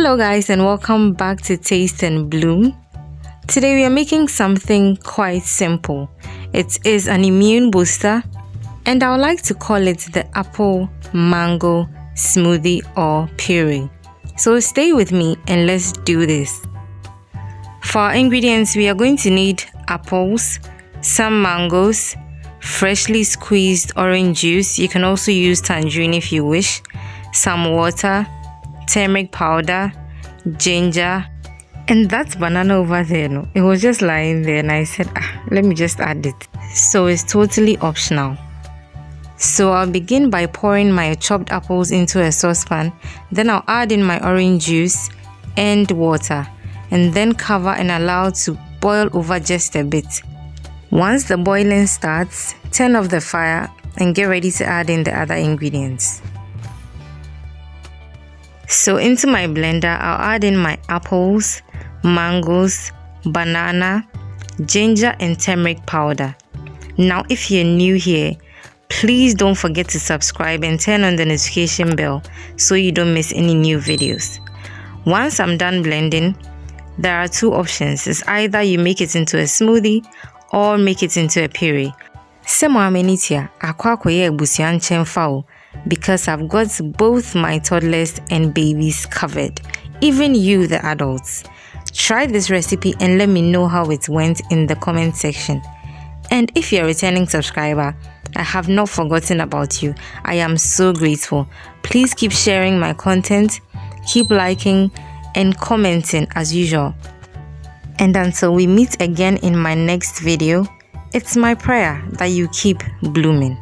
Hello guys, and welcome back to Taste and Bloom. Today we are making something quite simple. It is an immune booster, and I would like to call it the apple mango smoothie or puree. So stay with me and let's do this. For our ingredients, we are going to need apples, some mangoes, freshly squeezed orange juice. You can also use tangerine if you wish, some water, turmeric powder, ginger, and that's banana over there. No, it was just lying there and I said, let me just add it. So it's totally optional. So I'll begin by pouring my chopped apples into a saucepan. Then I'll add in my orange juice and water, and then cover and allow to boil over just a bit. Once the boiling starts, turn off the fire and get ready to add in the other ingredients. So into my blender, I'll add in my apples, mangoes, banana, ginger and turmeric powder. Now if you're new here, please don't forget to subscribe and turn on the notification bell so you don't miss any new videos. Once I'm done blending, there are two options. It's either you make it into a smoothie or make it into a puree. Because I've got both my toddlers and babies covered, even you the adults. Try this recipe and let me know how it went in the comment section. And if you're a returning subscriber, I have not forgotten about you. I am so grateful. Please keep sharing my content, keep liking and commenting as usual. And until we meet again in my next video, it's my prayer that you keep blooming.